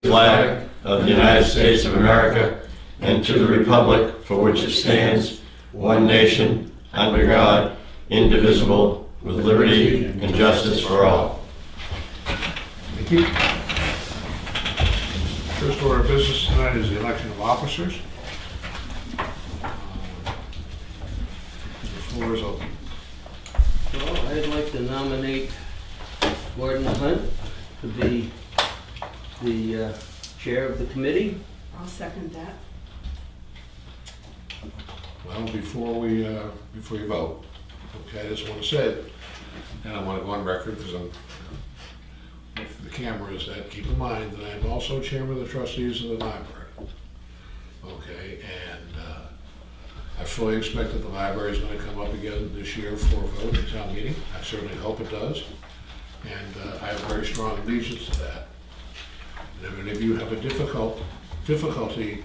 flag of the United States of America and to the republic for which it stands, one nation, under God, indivisible, with liberty and justice for all. Thank you. First order of business tonight is the election of officers. The floor is open. Well, I'd like to nominate Gordon Hunt to be the chair of the committee. I'll second that. Well, before you vote, okay, I just want to say, and I want to go on record because for the camera, is that keep in mind that I'm also chairman of the trustees of the library. Okay, and I fully expect that the library is going to come up again this year for a vote at town meeting. I certainly hope it does. And I have very strong allegiance to that. And if any of you have a difficulty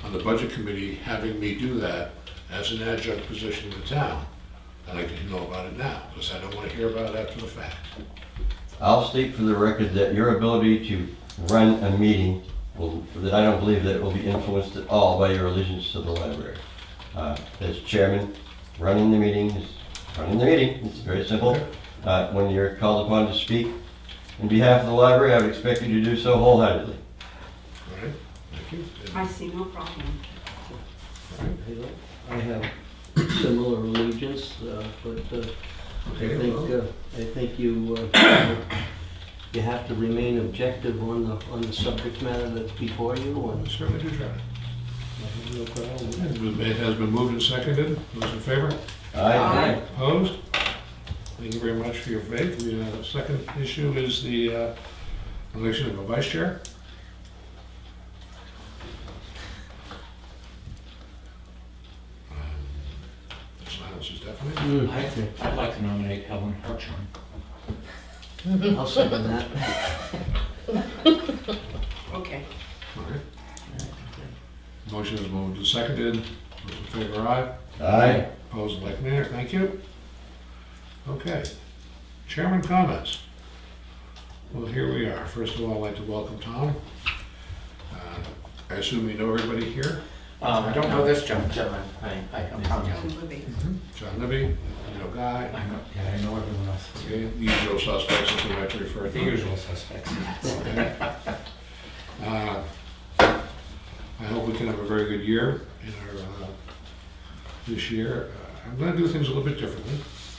on the budget committee having me do that as an adjunct position in the town, I'd like to know about it now, because I don't want to hear about it after the fact. I'll state for the record that your ability to run a meeting, that I don't believe that it will be influenced at all by your allegiance to the library. As chairman, running the meeting is running the meeting. It's very simple. When you're called upon to speak in behalf of the library, I would expect you to do so wholeheartedly. All right, thank you. I see no problem. I have similar allegiance, but Okay, well, I think you have to remain objective on the subject matter that's before you. I And certainly do try. no problem. It has been moved and seconded. Those in favor? Aye. Opposed? Thank you very much for your faith. The second issue is the election of a vice chair. The silence is deafening. I'd like to nominate Helen Hartshorn. I'll second that. Okay. All right. Motion is moved and seconded. Those in favor, aye. Aye. Opposed, like manner. Thank you. Okay. Chairman comments. Well, here we are. First of all, I'd like to welcome Tom. I assume you know everybody here. I don't know this gentleman. I'm Tom Young. John Libby. John Libby, you know Guy. I know everyone else. Okay, the usual suspects, if we like to refer to The them. usual suspects. Okay. I hope we can have a very good year in our, this year. I'm going to do things a little bit differently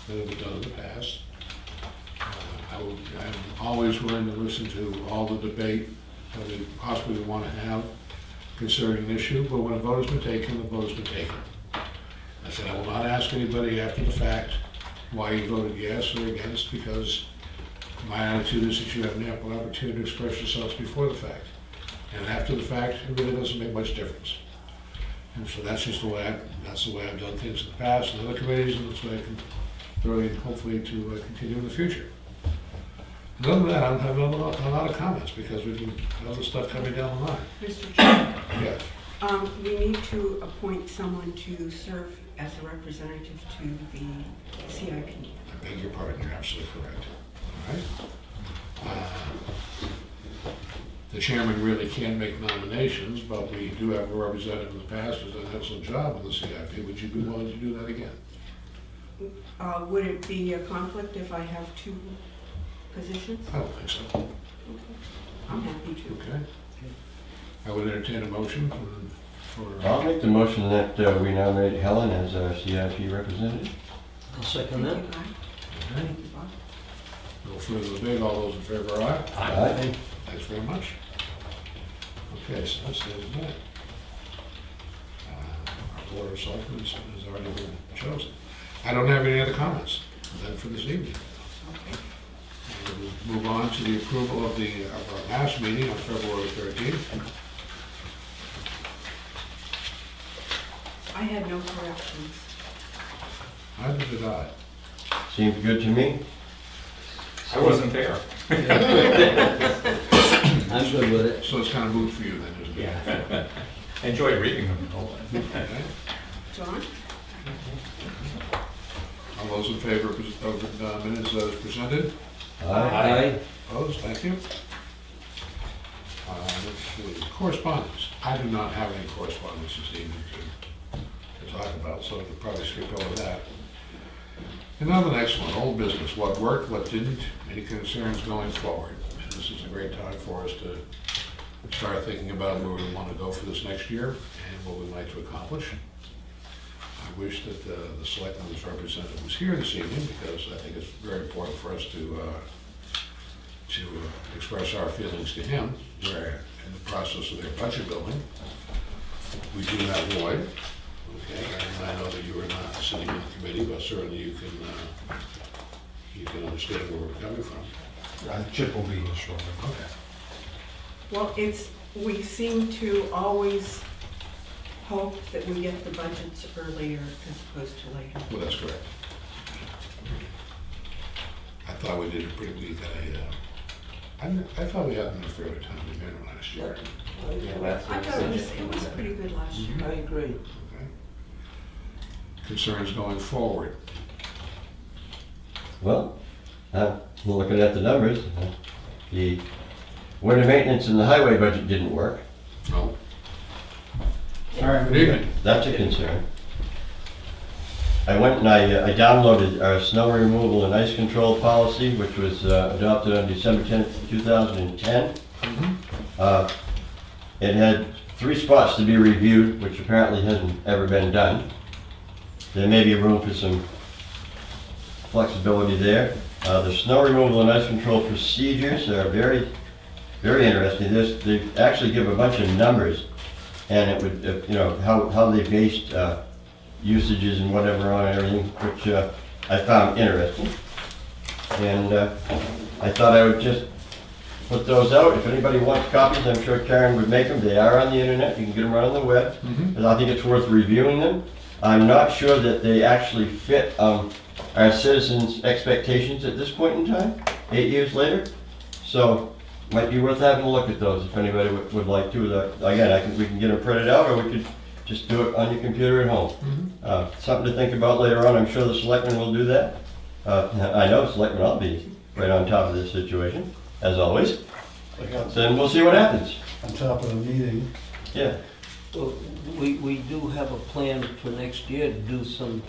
than we've done in the past. I'm always willing to listen to all the debate that we possibly want to have concerning an issue, but when a vote has been taken, the vote has been taken. I said I will not ask anybody after the fact why you voted yes or against, because my attitude is that you have an ample opportunity to express yourselves before the fact. And after the fact, it really doesn't make much difference. And so that's just the way I've done things in the past in other committees, and that's the way I can really, hopefully, to continue in the future. And other than that, I don't have a lot of comments, because we can have other stuff coming down the line. Mr. Chairman, Yeah. we need to appoint someone to serve as a representative to the CIP. I beg your pardon, you're absolutely correct. All right. The chairman really can make nominations, but we do have a representative in the past who's done an excellent job on the CIP. Would you be willing to do that again? Would it be a conflict if I have two positions? I don't think so. I'm happy to. Okay. I would entertain a motion for, I'll make the motion that we nominate Helen as our CIP representative. I'll second Thank that. you, Guy. okay. Thank you, Bob. No further debate. All those in favor, aye? Aye. Thanks very much. Okay, so that's the end of that. Our Board of Selectmen has already been chosen. I don't have any other comments then for this evening. Okay. We'll move on to the approval of our last meeting on February 13th. I had no corrections. Neither did I. Seems good to me. I wasn't there. I'm good with it. So it's kind of moot for you then, isn't it? Yeah. I enjoyed reading them. Okay. John? All those in favor of the minutes as presented? Aye. Aye. Opposed? Thank you. Correspondence. I do not have any correspondence this evening to talk about, so I could probably skip over that. And now the next one, old business. What worked, what didn't, any concerns going forward? And this is a great time for us to start thinking about where we want to go for this next year and what we'd like to accomplish. I wish that the selectmen's representative was here this evening, because I think it's very important for us to express our feelings to him. We're in the process of their budget building. We do have Lloyd, okay, and I know that you are not sitting in the committee, but certainly you can understand where we're coming from. Chip will be here shortly. Okay. Well, we seem to always hope that we get the budgets earlier as opposed to later. Well, that's correct. I thought we did a pretty week. I thought we had a fairly timely manner last year. I thought it was pretty good last year. I agree. Okay. Concerns going forward. Well, looking at the numbers, the winter maintenance and the highway budget didn't work. No? All right, Good evening. That's a concern. I went and I downloaded our snow removal and ice control policy, which was adopted on December 10th, 2010. It had 3 spots to be reviewed, which apparently hasn't ever been done. There may be room for some flexibility there. The snow removal and ice control procedures are very, very interesting. They actually give a bunch of numbers, and it would, how they based usages and whatever on everything, which I found interesting. And I thought I would just put those out. If anybody wants copies, I'm sure Karen would make them. They are on the internet. You can get them right on the web. And I think it's worth reviewing them. I'm not sure that they actually fit our citizens' expectations at this point in time, 8 years later. So might be worth having a look at those if anybody would like to. Again, we can get them printed out, or we could just do it on your computer at home. Something to think about later on. I'm sure the selectmen will do that. I know selectmen, I'll be right on top of this situation, as always. Then we'll see what happens. On top of the meeting. Yeah. Well, we do have a plan for next year to do some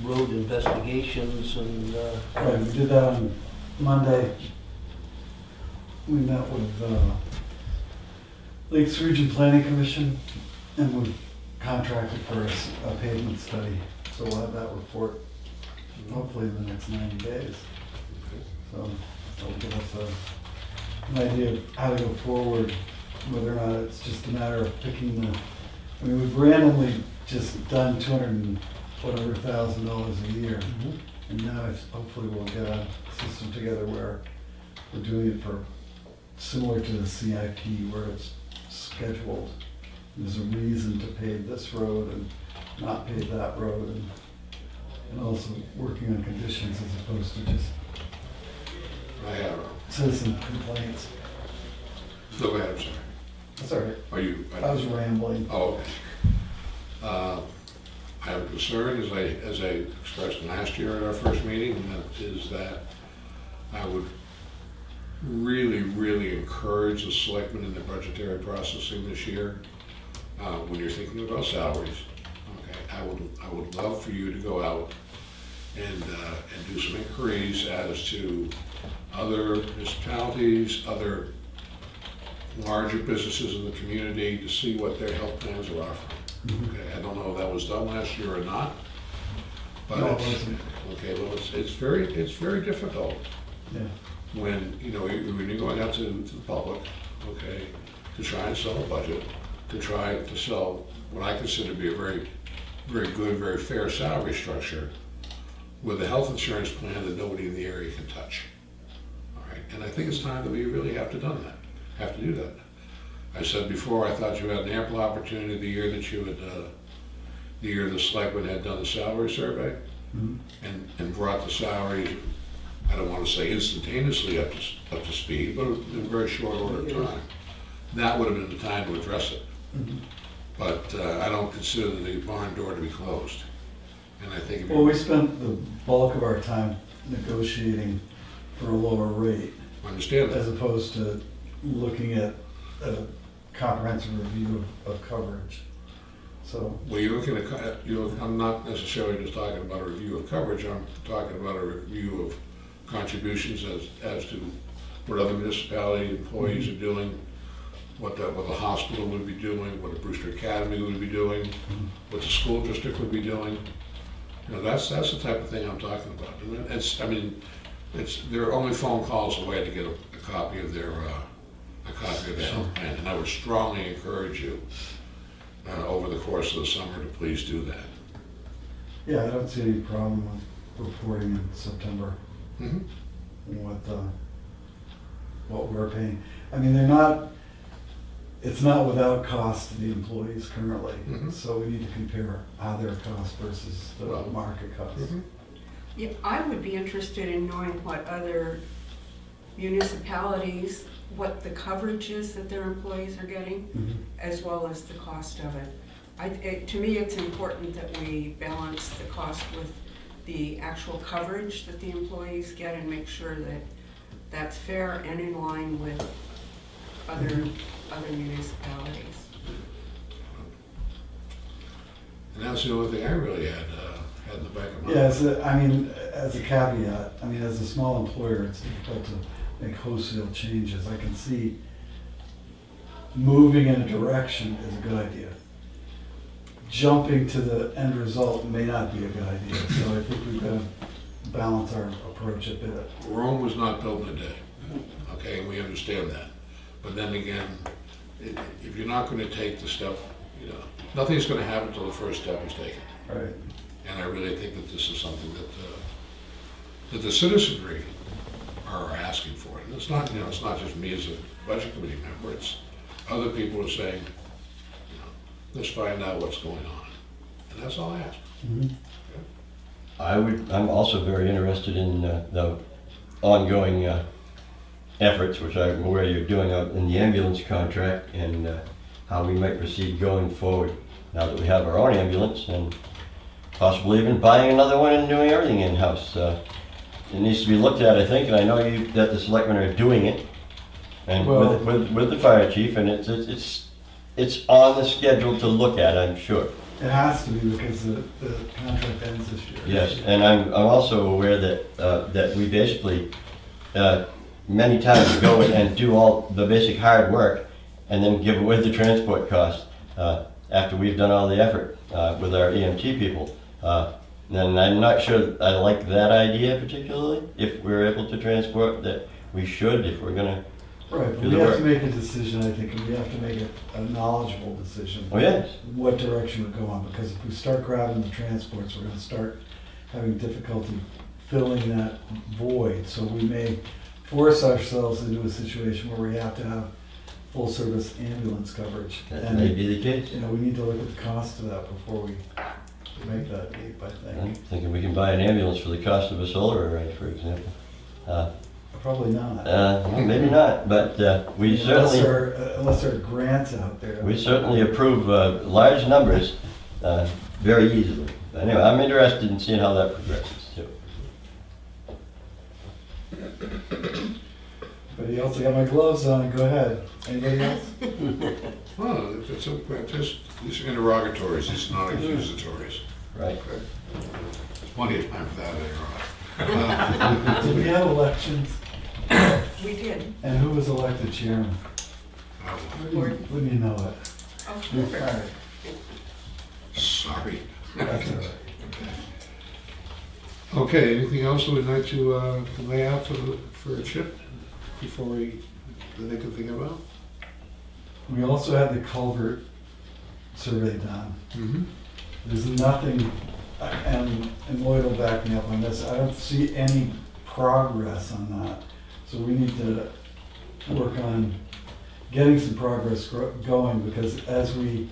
road investigations and, Right, we did that on Monday. We met with Lakes Region Planning Commission, and we've contracted for a pavement study. So we'll have that report hopefully in the next 90 days. So that'll give us an idea of how to go forward, whether or not it's just a matter of picking we've randomly just done $200,000 a year. And now hopefully we'll get a system together where we're doing it for, similar to the CIP, where it's scheduled. There's a reason to pave this road and not pave that road, and also working on conditions as opposed to just I have, citizen complaints. go ahead, I'm sorry. That's all right. Are you? I was rambling. Oh, okay. I have a concern, as I expressed last year at our first meeting, and that is that I would really, really encourage the selectmen in the budgetary processing this year, when you're thinking about salaries. Okay, I would love for you to go out and do some inquiries as to other municipalities, other larger businesses in the community, to see what their health plans are offering. Okay, I don't know if that was done last year or not, but No, it it's, wasn't. okay, well, it's very difficult Yeah. when you're going out to the public, okay, to try and sell a budget, to try to sell what I consider to be a very, very good, very fair salary structure with a health insurance plan that nobody in the area can touch. All right, and I think it's time that we really have to do that. I said before, I thought you had an ample opportunity the year that the year the selectmen had done the salary survey and brought the salaries, I don't want to say instantaneously up to speed, but in a very short order of time. That would have been the time to address it. But I don't consider the barn door to be closed. And I think if Well, we spent the bulk of our time negotiating for a lower rate, understand as that, opposed to looking at comprehensive review of coverage. So, Well, you're looking at, I'm not necessarily just talking about a review of coverage, I'm talking about a review of contributions as to what other municipality employees are doing, what the hospital would be doing, what the Brewster Academy would be doing, what the school district would be doing. You know, that's the type of thing I'm talking about. I mean, they're only phone calls away to get a copy of their, health plan, and I would strongly encourage you, over the course of the summer to please do that. yeah, I don't see any problem with reporting in September Mhm. what we're paying. I mean, it's not without cost to the employees currently, Mhm. so we need to compare how their cost versus the Well, market cost. Mhm. Yeah, I would be interested in knowing what other municipalities, what the coverage is that their employees are getting, Mhm. as well as the cost of it. To me, it's important that we balance the cost with the actual coverage that the employees get and make sure that that's fair and in line with other municipalities. And that's the only thing I really had in the back of my mind. Yeah, as a caveat, as a small employer, it's difficult to make wholesale changes. I can see moving in a direction is a good idea. Jumping to the end result may not be a good idea, so I think we've got to balance our approach a bit. Rome was not built in a day, okay, and we understand that. But then again, if you're not gonna take the step, you know, nothing's gonna happen until the first step is taken. Right. And I really think that this is something that the citizenry are asking for. And it's not, it's not just me as a budget committee member, it's other people are saying, let's find out what's going on. And that's all I ask. Mhm. I'm also very interested in the ongoing efforts, which I'm aware you're doing out in the ambulance contract, and how we might proceed going forward now that we have our own ambulance, and possibly even buying another one and doing everything in-house. It needs to be looked at, I think, and I know that the selectmen are doing it, and Well- with the fire chief, and it's on the schedule to look at, I'm sure. It has to be because the contract ends this year. Yes, and I'm also aware that we basically, many times go and do all the basic hard work and then give away the transport cost after we've done all the effort with our EMT people. And I'm not sure I like that idea particularly, if we're able to transport, that we should, if we're gonna. Right, but Do we the have work. to make a decision, I think, and we have to make a knowledgeable decision. Oh, yes. What direction we go on, because if we start grabbing the transports, we're gonna start having difficulty filling that void. So we may force ourselves into a situation where we have to have full-service ambulance coverage. That may be the case. We need to look at the cost of that before we make that leap, I I'm think. thinking we can buy an ambulance for the cost of a solar array, for example. Probably not. Well, maybe not, but we certainly. Unless there are grants out there. We certainly approve large numbers very easily. Anyway, I'm interested in seeing how that progresses too. Anybody else? I got my gloves on, go ahead. Anybody else? Well, these are interrogatories, these are not accusatories. Right. There's plenty of time for that later on. Did we have elections? We did. And who was elected chairman? Gordon. Wouldn't you know it? Oh, All perfect. right, Sorry. that's all right. Okay, anything else we'd like to lay out for Chip before that they can think about? We also had the culvert survey done. Mm-hmm. There's nothing, and Lloyd will back me up on this, I don't see any progress on that. So we need to work on getting some progress going, because as we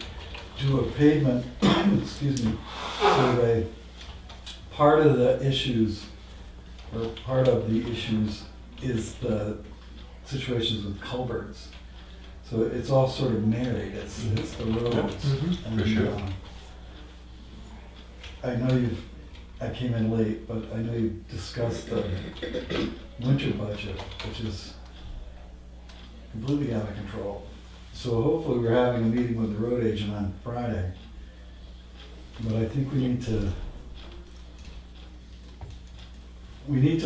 do a pavement, survey, part of the issues is the situations with culverts. So it's all sort of married, it's the roads. Mhm. And, For sure. I know I came in late, but I know you discussed the winter budget, which is completely out of control. So hopefully we're having a meeting with the road agent on Friday. But I think we need to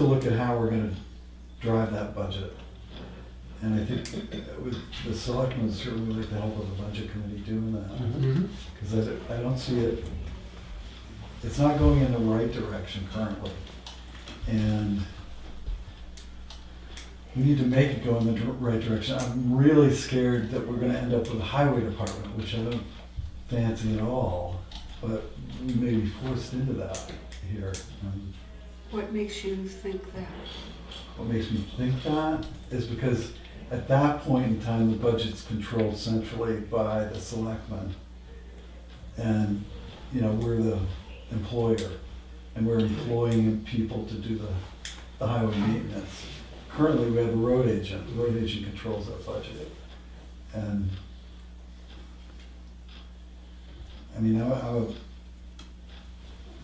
look at how we're gonna drive that budget. And I think with the selectmen would certainly like the help of the budget committee doing that. Mm-hmm. Because I don't see it, it's not going in the right direction currently. And we need to make it go in the right direction. I'm really scared that we're gonna end up with a highway department, which I don't fancy at all, but we may be forced into that here. What makes you think that? What makes me think that is because at that point in time, the budget's controlled centrally by the selectmen. And, you know, we're the employer, and we're employing people to do the highway maintenance. Currently, we have a road agent. The road agent controls that budget. And, I mean,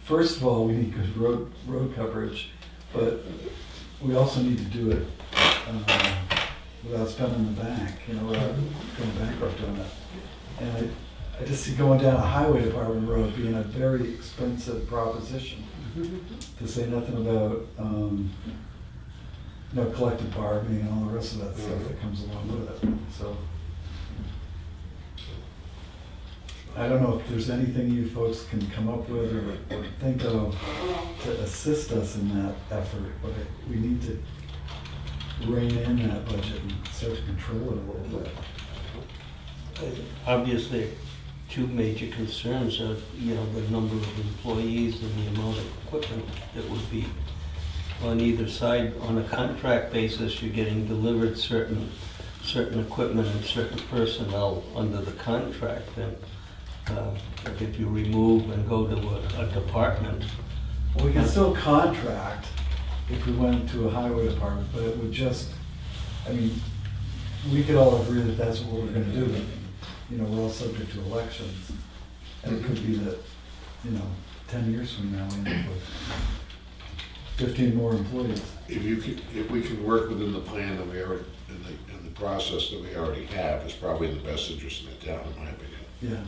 first of all, we need good road coverage, but we also need to do it without spending the bank, you know, without going bankrupt doing it. And I just see going down a highway department road being a very expensive proposition, to say nothing about, you know, collective bargaining and all the rest of that stuff that comes along with it, so. I don't know if there's anything you folks can come up with or think of to assist us in that effort, but we need to rein in that budget and start to control it a little bit. Obviously, two major concerns are, you know, the number of employees and the amount of equipment that would be on either side. On a contract basis, you're getting delivered certain equipment and certain personnel under the contract, and like if you remove and go to a department. We can still contract if we went to a highway department, but it would just, I mean, we could all agree that that's what we're gonna do, but, you know, we're all subject to elections. And it could be that, you know, 10 years from now, we end up with 15 more employees. If we can work within the plan that we already, in the process that we already have, it's probably in the best interest of the town, in my opinion. Yeah.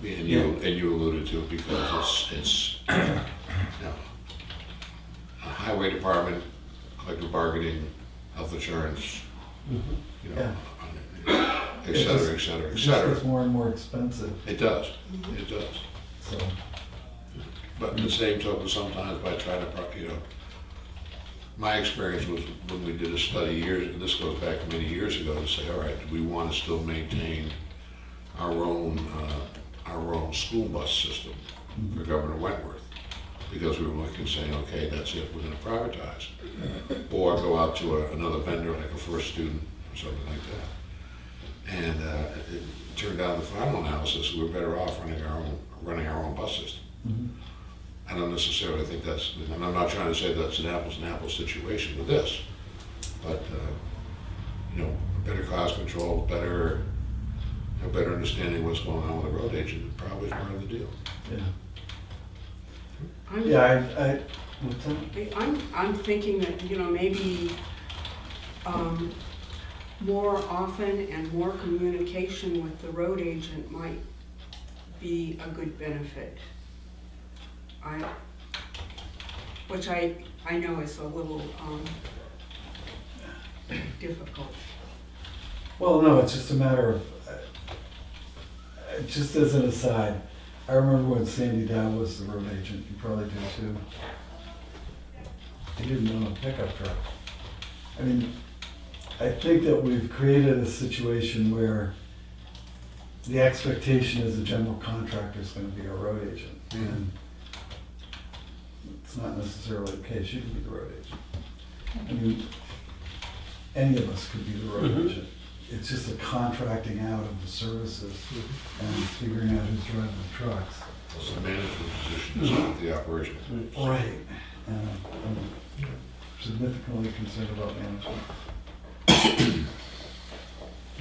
And you alluded to it because it's, you know, a highway department, collective bargaining, health insurance, you know, et cetera, et cetera, et It just cetera. gets more and more expensive, It does, it does. so. But in the same token, sometimes by trying to, you know, my experience was when we did a study and this goes back many years ago, to say, all right, do we want to still maintain our own school bus system for Governor Wentworth? Because we were looking, saying, okay, that's it, we're gonna privatize. Or go out to another vendor, like a First Student or something like that. And it turned out in the final analysis, we were better off running our own bus system. I don't necessarily think that's, and I'm not trying to say that's an apples and apples situation with this, but, you know, better cost control, better understanding what's going on with the road agent probably is part of the deal. Yeah. What's that? I'm thinking that, you know, maybe more often and more communication with the road agent might be a good benefit. Which I know is a little difficult. Well, no, it's just a matter of, just as an aside, I remember when Sandy Dow was the road agent, you probably do too. He didn't own a pickup truck. I mean, I think that we've created a situation where the expectation is the general contractor is gonna be our road agent. And it's not necessarily the case, you can be the road agent. I mean, any of us could be the road agent. It's just a contracting out of the services and figuring out who's driving the trucks. It's the management position, it's not the operational. Right. And I'm significantly concerned about management.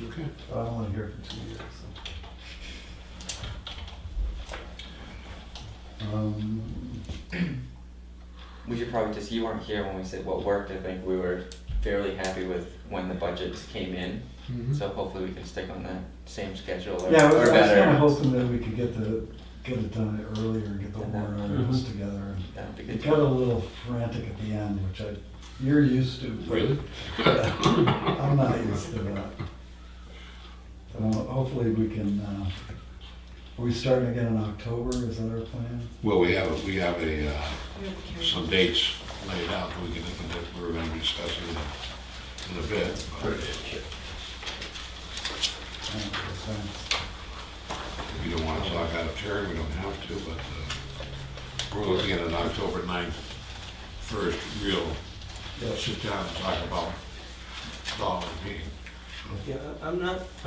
Okay. But I'm only here for 2 years, so. We should probably you weren't here when we said what worked. I think we were fairly happy with when the budgets came in. Mhm. So hopefully we can stick on that same schedule or, Yeah, I was or kind of better. hoping that we could get it done earlier and get the warrant articles together. And That'd be it good. got a little frantic at the end, which you're used to. but Really? I'm not used to that. Hopefully we can, are we starting again in October? Is that our plan? Well, we have We have the some dates laid out that we're gonna be discussing in a bit. but Thanks. If you don't want to talk out of turn, we don't have to, but we're looking at an October 9th first real sit down and talk about dollar meeting. Yeah, I'm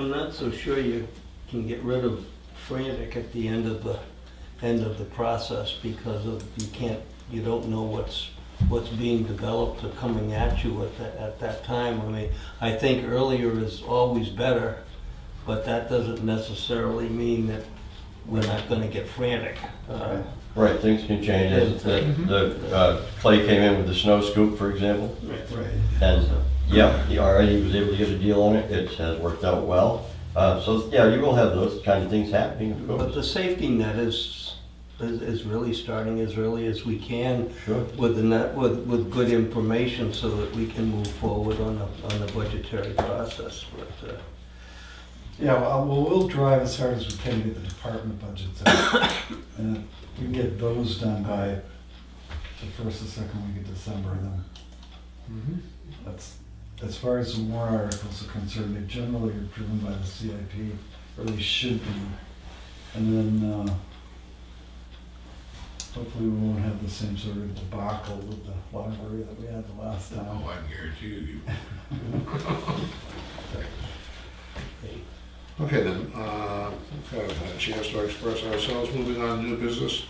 not so sure you can get rid of frantic at the end of the process because you don't know what's being developed or coming at you at that time. I mean, I think earlier is always better, but that doesn't necessarily mean that we're not gonna get frantic. Right, things can change. As the Clay came in with the snow scoop, for example, Right. and yeah, he already was able to get a deal on it. It has worked out well. So yeah, you will have those kind of things happening, of But course. the safety net is really starting as early as we can Sure. with the net, with good information so that we can move forward on the budgetary process. But, Yeah, well, we'll drive as hard as we can to get the department budgets out. And if we can get those done by the first or second week of December, then that's, as far as the warrant articles are concerned, they generally are driven by the CIP, or they should be. And then, hopefully we won't have the same sort of debacle with the library that we had the last time. Oh, I can guarantee you. Okay, then, we've had a chance to express ourselves. Moving on to new business.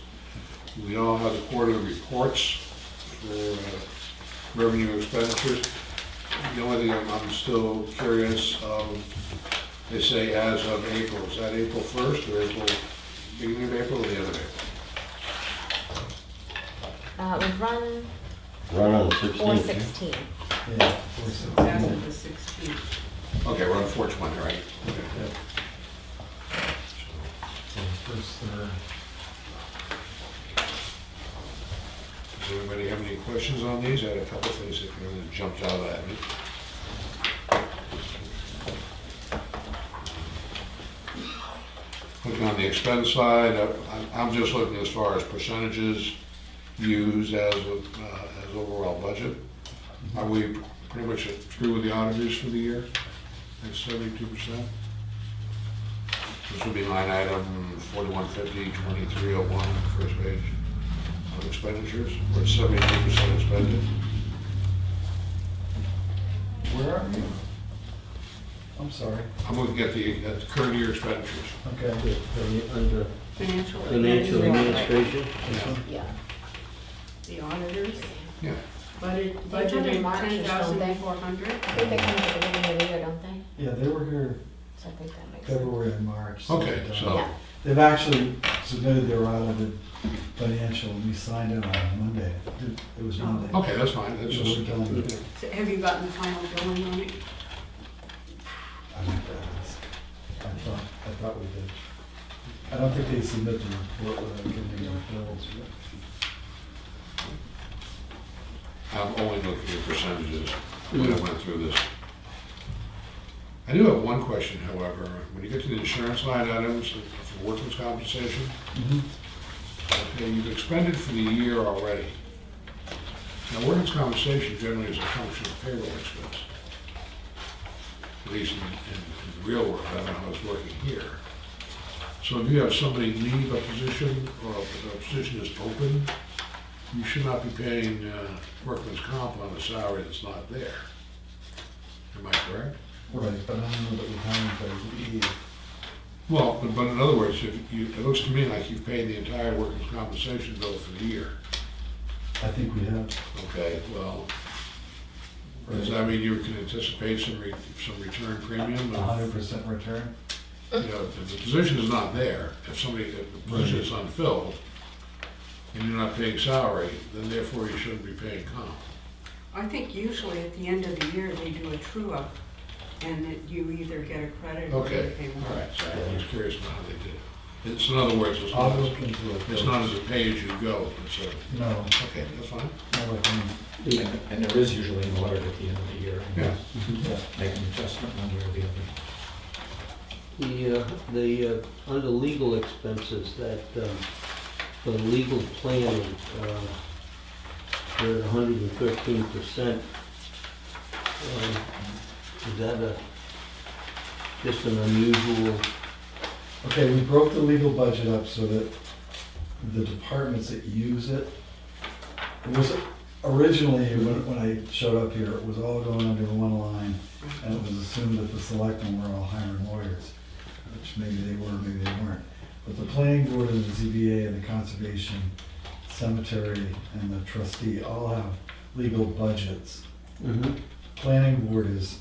We all have the quarterly reports for revenue expenditures. The only thing I'm still curious, they say as of April. Is that April 1st or April, beginning of April or the end of April? We've run Run on the 16th. 416. Yeah, As of the 16th. Okay, we're on 420, right? first, third. Does anybody have any questions on these? I had a couple of things that kind of jumped out at me. Looking on the expense side, I'm just looking as far as percentages used as overall budget. Are we pretty much through with the auditors for the year? At 72%? This would be line item 4150, 2301, first page of expenditures. We're at 72% expended. Where are you? I'm sorry. I'm looking at the current year expenditures. Okay. under Financial. financial administration. Yeah. The auditors, Yeah. budgeted They come in March, 10,400. I think they come at the beginning of the year, don't they? Yeah, they were here So I think that makes sense. February and March. Okay, they're so- done. Yeah. They've actually submitted their audited financial, and we signed it on Monday. It was Monday. Okay, that's fine. That's So just, we're done. So have you gotten the final billing on it? I think that is, I thought we did. I don't think they submit the report without giving the bills. I'm only looking at percentages when I went through this. I do have one question, however. When you get to the insurance line items for workers' compensation, okay, you've expended for the year already. Now, workers' compensation generally is a function of payroll expense. At least in the real world, I don't know how it's working here. So if you have somebody leave a position or a position is open, you should not be paying workman's comp on a salary that's not there. Am I correct? Right, but I don't know that we have anybody leave. Well, but in other words, it looks to me like you've paid the entire workers' compensation bill for the year. I think we have. Okay, well, does that mean you can anticipate some return premium? 100% return? You know, if the position is not there, if the position is unfilled, and you're not paying salary, then therefore you shouldn't be paying comp. I think usually at the end of the year, they do a true-up and that you either get a credit or you Okay, pay more. all right, so I was curious about how they did it. It's, in other words, I'll look into it. it's not as a pay-as-you-go, it's a, No, okay, that's fine. no, I can- And there is usually an audit at the end of the year. and Yeah. yeah. Make an adjustment one way or the other. Under legal expenses, that, for legal planning, we're at 113%. Is that just an unusual, Okay, we broke the legal budget up so that the departments that use it, it was originally, when I showed up here, it was all going under one line, and it was assumed that the selectmen were all hiring lawyers, which maybe they were, maybe they weren't. But the planning board and the ZBA and the conservation, cemetery, and the trustee all have legal budgets. Planning board is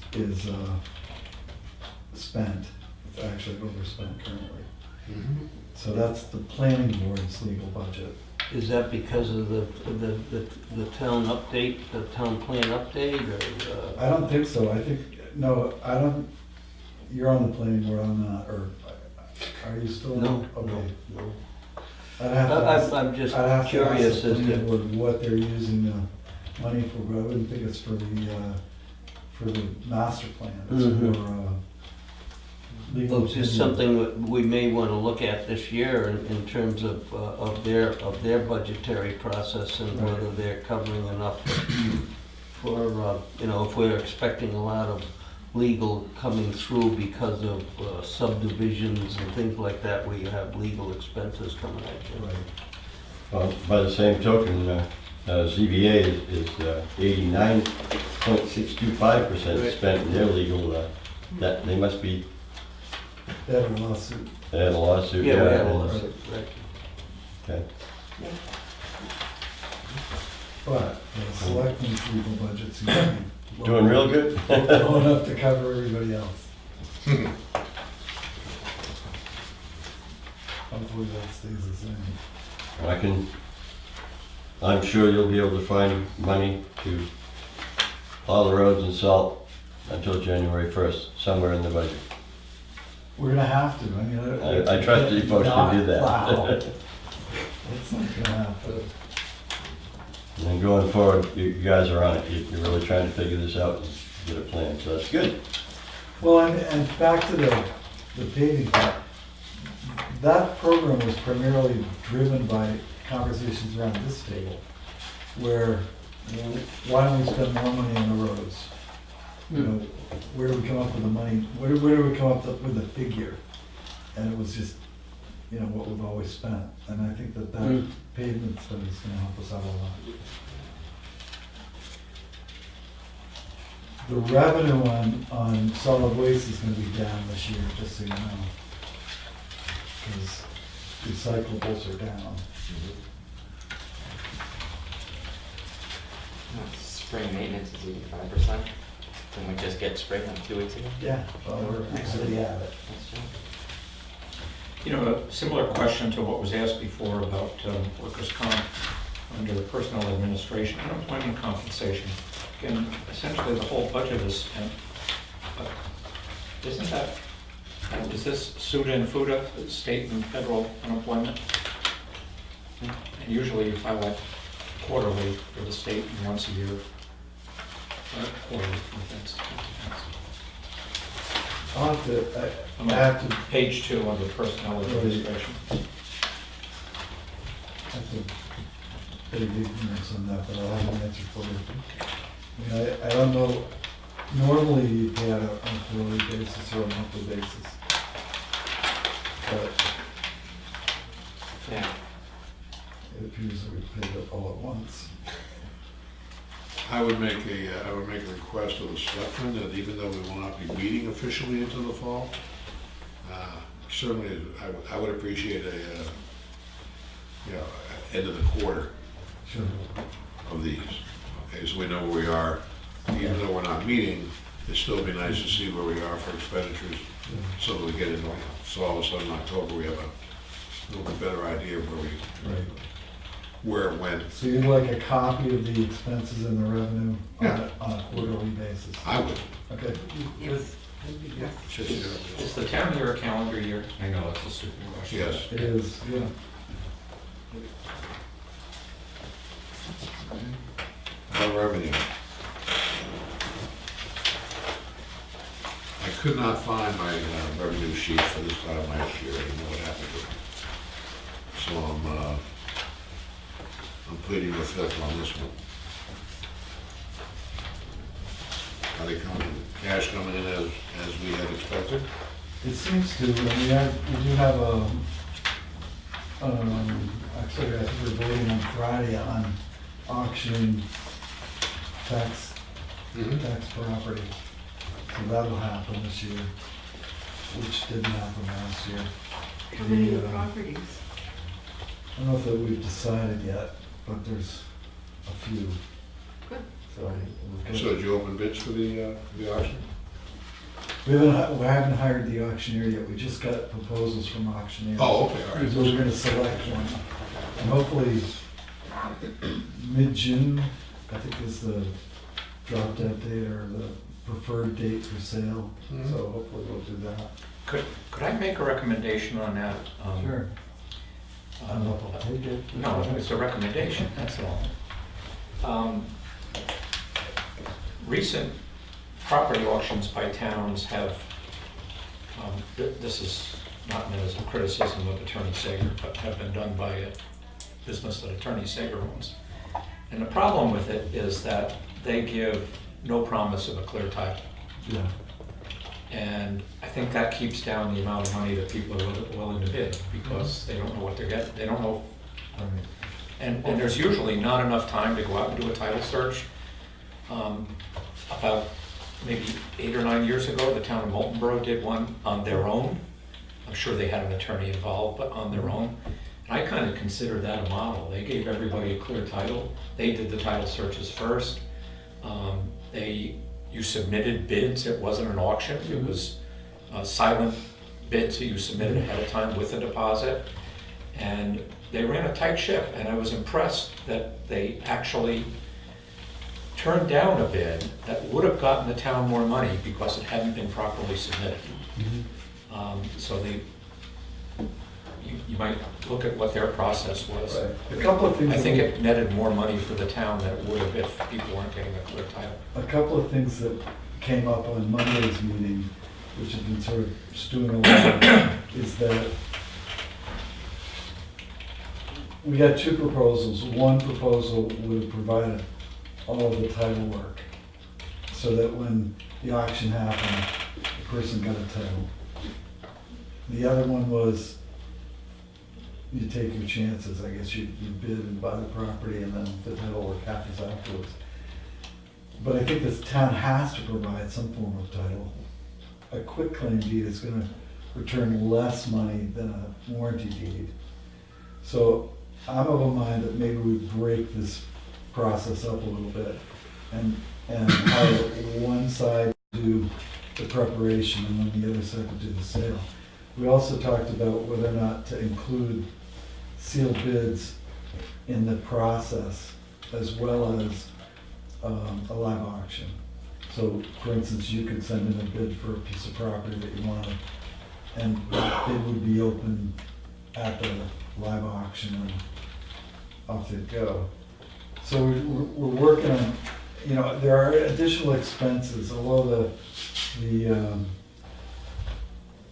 spent, it's actually overspent currently. Mhm. So that's the planning board's legal budget. is that because of the town update, the town plan update, or? I don't think so, I think, no, I don't, you're on the planning board, I'm not, or are you still? No, Okay. no. I'd have to ask, I'm just I'd have to curious ask the as planning to, board what they're using the money for, but I wouldn't think it's for the master plan, it's Mhm. for, legal. well, it's just opinion. something that we may want to look at this year in terms of their budgetary process and Right. whether they're covering enough for, if we're expecting a lot of legal coming through because of subdivisions and things like that, where you have legal expenses coming at you. Right. Well, by the same token, ZBA is 89.625% Right. spent in their legal, that, they must be, They have a lawsuit. they had a lawsuit. Yeah, we have and- all this, right. Okay. But the selectmen's legal budget seems to be. Doing real good? Low enough to cover everybody else. Hopefully that stays the same. I'm sure you'll be able to find money to plow the roads and salt until January 1st, somewhere in the budget. We're gonna have to, I mean. I trust you folks can do that. Wow. It's not gonna happen. And then going forward, you guys are on it. You're really trying to figure this out and get a plan, so that's good. Well, and back to the paving part, that program was primarily driven by conversations around this table, where, why don't we spend more money on the roads? You know, where do we come up with the money, where do we come up with the figure? And it was just, what we've always spent, and I think that pavement study is gonna help us out a lot. The revenue on solid waste is gonna be down this year, just so you know. Because recyclables are down. Spring maintenance is 85%. Didn't we just get spring like 2 weeks ago? Yeah. Well, we're actually at it. That's true. You know, a similar question to what was asked before about workers' comp under the personnel administration, unemployment compensation. Again, essentially the whole budget is spent. But isn't that, is this SUDA and FUTA, state and federal unemployment? And usually you file that quarterly for the state and once a year. Quarterly for defense. I'll have to, I'm I on have to, page 2 under personnel administration. have to pay big ignorance on that, but I'll have an answer for you. I mean, I don't know, normally you pay out on a quarterly basis or a monthly basis. But Yeah. it appears that we paid it all at once. I would make a request of the selectmen that even though we will not be meeting officially until the fall, certainly I would appreciate end of the quarter Sure. of these. Okay, so we know where we are, even though we're not meeting, it'd still be nice to see where we are for expenditures, so that we get into, so all of a sudden in October, we have a little bit better idea of where Right. where and when. So you'd like a copy of the expenses and the revenue Yeah. on a quarterly basis? I would. Okay. Yes. Should you know this? Is the town year a calendar year? I know, it's a stupid question. Yes. It is, yeah. Revenue. I could not find my revenue sheet for this time last year. I didn't know what happened to it. So I'm pleading the fifth on this one. Are they cash coming in as we had expected? It seems to, and we do have actually, I think we're voting on Friday on auctioning tax property. So that'll happen this year, which didn't happen last year. How many The, properties? I don't know if that we've decided yet, but there's a few. Good. So we've got- So did you open bids for the auction? we haven't hired the auctioneer yet. We just got proposals from auctioneers. Oh, okay, all right. So we're gonna select one. And hopefully, mid-June, I think is the drop dead date or the preferred date for sale. Mhm. So hopefully we'll do that. Could I make a recommendation on that? Sure. I don't know if I'll take it. No, it's a recommendation, that's all. Recent property auctions by towns have, this is not meant as a criticism of Attorney Sager, but have been done by a business that Attorney Sager owns. And the problem with it is that they give no promise of a clear title. Yeah. And I think that keeps down the amount of money that people are willing to bid, because they don't know what they're getting, they don't know. And there's usually not enough time to go out and do a title search. About maybe 8 or 9 years ago, the town of Moultonborough did one on their own. I'm sure they had an attorney involved, but on their own. And I kind of consider that a model. They gave everybody a clear title. They did the title searches first. You submitted bids. It wasn't an auction. It was a silent bid, so you submitted ahead of time with a deposit. And they ran a tight ship, and I was impressed that they actually turned down a bid that would have gotten the town more money because it hadn't been properly submitted. So you might look at what their process was. Right. A couple of things. I think it netted more money for the town than it would have if people weren't getting a clear title. A couple of things that came up on Monday's meeting, which have been sort of stewing around, is that we got two proposals. One proposal would have provided all of the title work, so that when the auction happened, the person got a title. The other one was, you take your chances. I guess you bid and buy the property, and then the title work happens afterwards. But I think this town has to provide some form of title. A quitclaim deed is gonna return less money than a warranty deed. So I'm of a mind that maybe we break this process up a little bit and have one side do the preparation and then the other side to do the sale. We also talked about whether or not to include sealed bids in the process as well as a live auction. So for instance, you could send in a bid for a piece of property that you wanted, and it would be open at the live auction and off they'd go. So we're working on, there are additional expenses, although the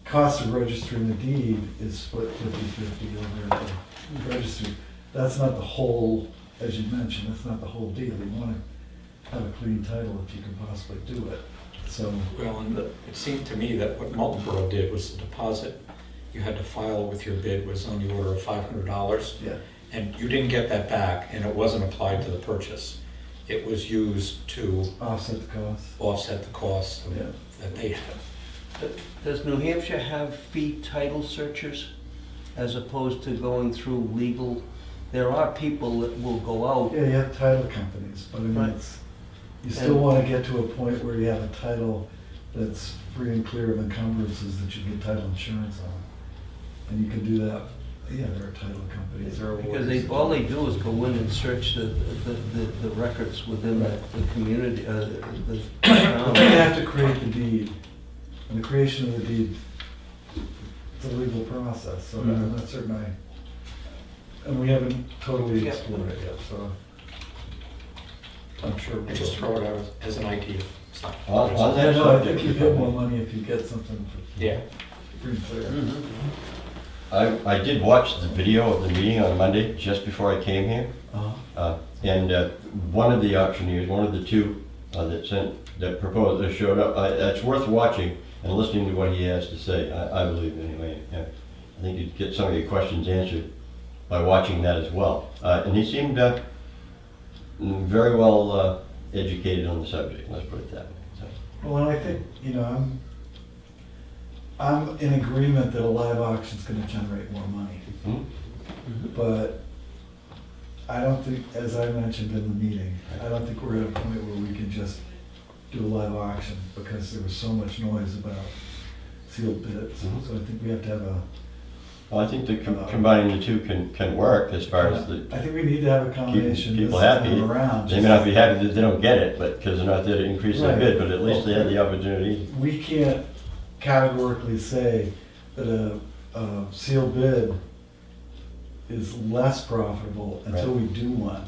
cost of registering the deed is split 50-50 over at the registry. That's not the whole, as you mentioned, that's not the whole deal. You want to have a clean title if you can possibly do it. So, Well, and it seemed to me that what Moultonborough did was the deposit you had to file with your bid was on the order of $500. yeah. And you didn't get that back, and it wasn't applied to the purchase. It was used to Offset the cost. offset the cost Yeah. that they had. Does New Hampshire have fee title searchers as opposed to going through legal? There are people that will go out. Yeah, you have title companies, but I mean, Right. you still want to get to a point where you have a title that's free and clear of encumbrances that you get title insurance on. And you can do that, yeah, there are title companies, there are. Because all they do is go in and search the records within the community, the But then you town. have to create the deed. And the creation of the deed, it's a legal process, so I'm not certain and we haven't totally Yeah. explored it yet, so I'm sure. I just throw it out as an idea. It's not- On Yeah, that no, I think subject, you if I get more may. money if you get something Yeah. free and clear. I did watch the video of the meeting on Monday, just before I came here. And one of the auctioneers, one of the two that proposed, that showed up, it's worth watching and listening to what he has to say, I believe anyway. Yeah. I think you'd get some of your questions answered by watching that as well. And he seemed very well educated on the subject, let's put it that way. So, Well, and I think, I'm in agreement that a live auction's gonna generate more money. hmm? But I don't think, as I mentioned in the meeting, I don't think we're at a point where we can just do a live auction because there was so much noise about sealed bids. Mhm. So I think we have to have Well, I think that combining the two can work as far as the, I think we need to have a combination this people happy. time around. they may not be happy that they don't get it, but, because they're not there to increase their Right. bid, but at least they had the opportunity. We can't categorically say that a sealed bid is less profitable until we do one.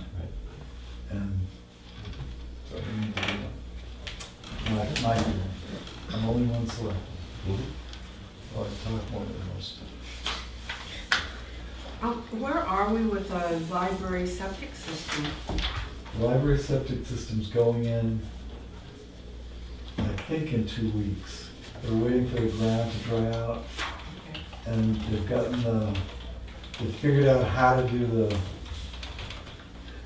And so we need to do that. My view. I'm only one select. Mhm. So I talk more than most. Where are we with the library septic system? Library septic system's going in, I think in 2 weeks. They're waiting for the ground to dry out, Okay. and they've figured out how to do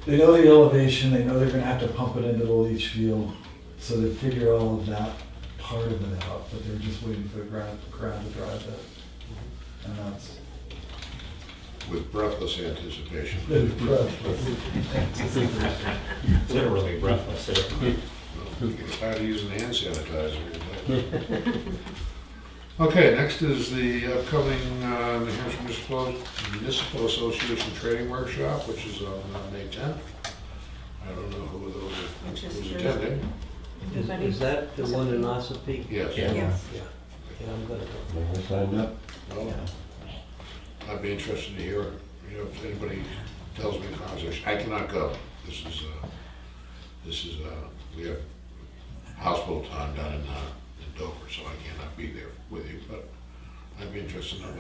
they know the elevation, they know they're gonna have to pump it into the leach field, so they figure all of that part of it out, but they're just waiting for the ground to dry a bit. And that's, With breathless anticipation. Literally breathless. Well, get tired of using hand sanitizer. Okay, next is the upcoming New Hampshire Municipal Association Training Workshop, which is on May 10th. I don't know Which is who's Thursday. attending. Is that the one in Ossipee? Yes. Yeah. Yes. Yeah, I'm gonna go. Everyone signed up? Well, I'd be interested to hear, if anybody tells me the conversation. I cannot go. This is, we have hospital time down in Dover, so I cannot be there with you, but I'd be interested to know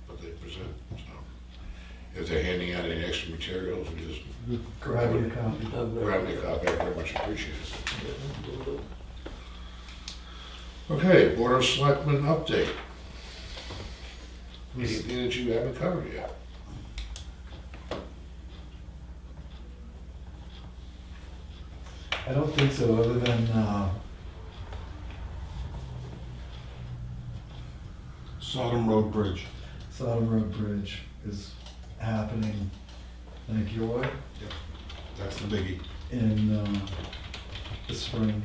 what they present, so. If they're handing out any extra materials, we just Grab me a copy. grab me a copy, I very much appreciate it. Okay, Board of Selectmen update. Anything that you haven't covered yet? I don't think so, other than, Sodom Road Bridge. Sodom Road Bridge is happening, thank you, Roy, That's the biggie. in the spring.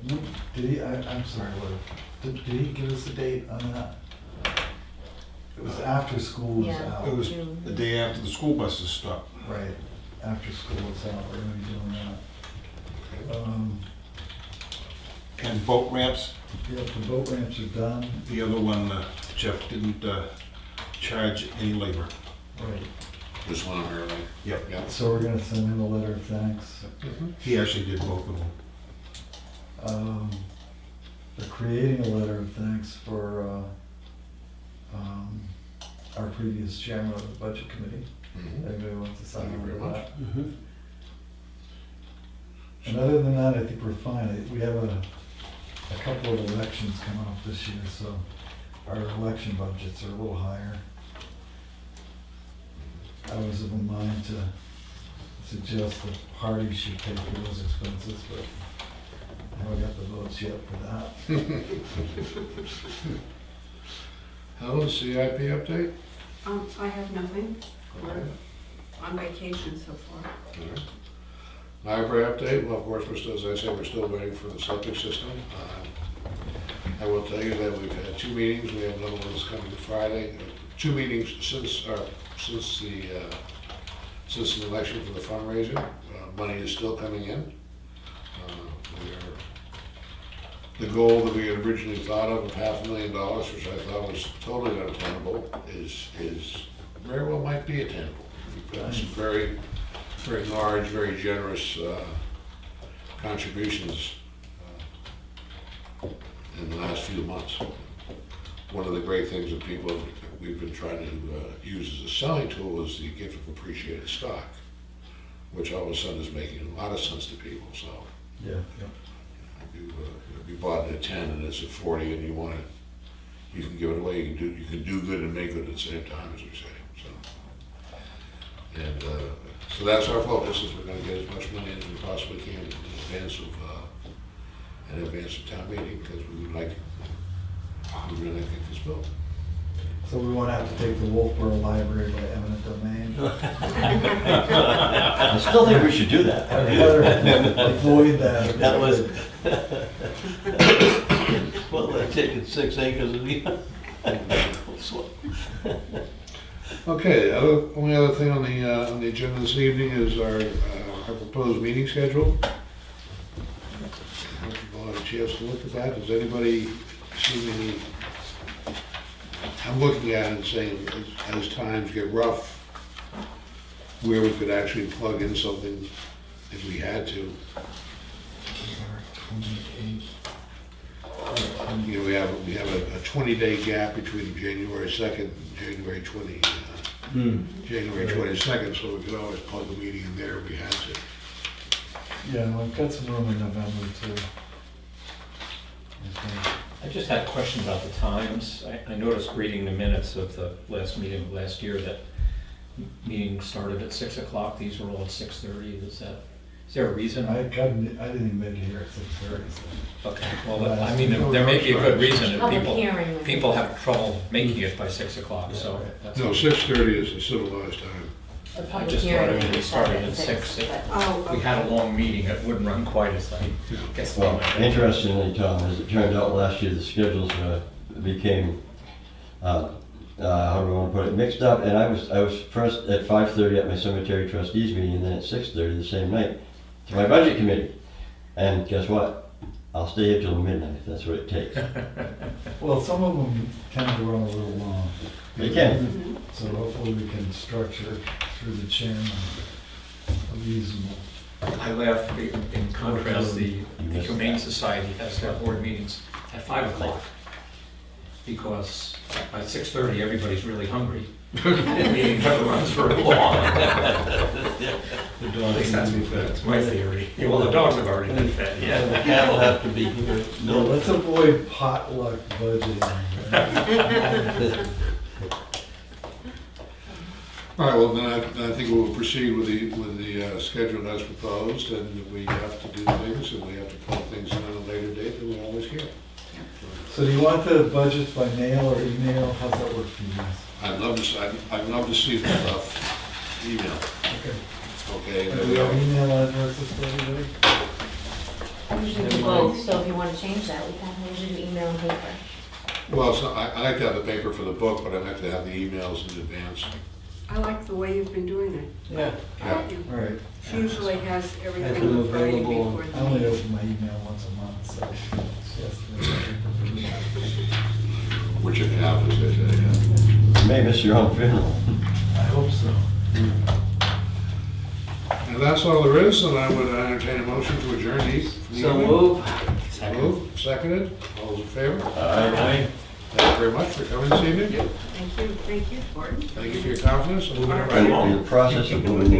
Did he, I'm sorry, what, did he give us a date on that? It was after school was Yeah. out. It was June. the day after the school buses stopped. Right, after school was out, we're gonna be doing that. And boat ramps, Yep, the boat ramps are done. the other one, Jeff didn't charge any labor. Right. This one on Early? Yep. Yeah. So we're gonna send him a letter of thanks. He actually did both of them. They're creating a letter of thanks for our previous chairman of the budget committee. Mhm. Anybody wants to sign Thank you over very to much. that? Mhm. And other than that, I think we're fine. We have a couple of elections coming up this year, so our election budgets are a little higher. I was of a mind to suggest the party should pay for those expenses, but I haven't got the votes yet for that. Helen, CIP update? I have nothing. We're Okay. on vacation so far. All right. Library update, well, of course, we're still, as I said, we're still waiting for the septic system. I will tell you that we've had 2 meetings, we have another one that's coming Friday. 2 meetings since the election for the fundraiser. Money is still coming in. We are the goal that we had originally thought of $500,000, which I thought was totally unattainable, is very well might be attainable. We've got some very, very large, very generous contributions in the last few months. One of the great things that we've been trying to use as a selling tool is the gift of appreciated stock, which all of a sudden is making a lot of sense to people, so. Yeah. If you bought it at 10 and it's at 40 and you want it, you can give it away. You can do good and make good at the same time, as we say. So, and so that's our focus: is we're going to get as much money as we possibly can in advance of town meeting, because we really like to get this built. So we won't have to take the Wolfboro Library by eminent domain. I still think we should do that. I'd rather avoid that. That was, well, they're taking 6 acres of the. Okay. The only other thing on the agenda this evening is our proposed meeting schedule. I hope you've all had a chance to look at that. Does anybody see any? I'm looking at it and saying, as times get rough, where we could actually plug in something if we had to. You know, we have a 20-day gap between January 2nd and January 22nd, so we could always plug the meeting in there if we had to. Yeah, we've got some room in November too. I think. I just had a question about the times. I noticed reading the minutes of the last meeting of last year that meeting started at 6 o'clock. These were all at 6:30. Is there a reason? I didn't even make it here at 6:30. So. Okay, well, I mean, there may be a good reason if Public hearing. people have trouble making it by 6 o'clock, so. that's- No, 6:30 is the civilized time. The I public just thought hearing it is started set at 6. but- Oh, We had a long meeting, it wouldn't run quite as late. Guess they Well, might- interestingly, Tom, as it turned out last year, the schedules became, how do I want to put it, mixed up. And I was first at 5:30 at my cemetery trustees meeting, and then at 6:30 the same night to my budget committee. And guess what? I'll stay here till midnight if that's what it takes. Well, some of them tend to run a little long. They can. So hopefully we can structure through the chairman a reasonable. I laugh, in contrast, the Humane Society has their board meetings at 5 o'clock. Because by 6:30, everybody's really hungry. The meeting never runs very long. At least that's my theory. Yeah, well, the dogs have already been fed, The yeah. cattle have to be here. No, let's avoid potluck budgeting. right? All right, well, then I think we'll proceed with the schedule as proposed, and we have to do things, and we have to plug things in at a later date than we always can. So do you want the budgets by mail or email? How's that work for you guys? I'd love to see the stuff email, Okay. okay? Do we have email addresses for everybody? We usually do both, so if you want to change that, we can. We usually do email and paper. Well, I like to have the paper for the book, but I like to have the emails in advance. I like the way you've been doing it. Yeah. Yeah. All right. She usually has Has everything them on Friday available. before I the only meeting. open my email once a month, so it's just. Which you have, as I say. You may miss your own funeral. I hope so. And that's all there is, and I would entertain a motion to adjourn these. So move. Move, seconded, all those in favor? Aye. Thank you very much for coming this evening. Thank you, Gordon. Thank you for your confidence, and moving it right And along. in the process of moving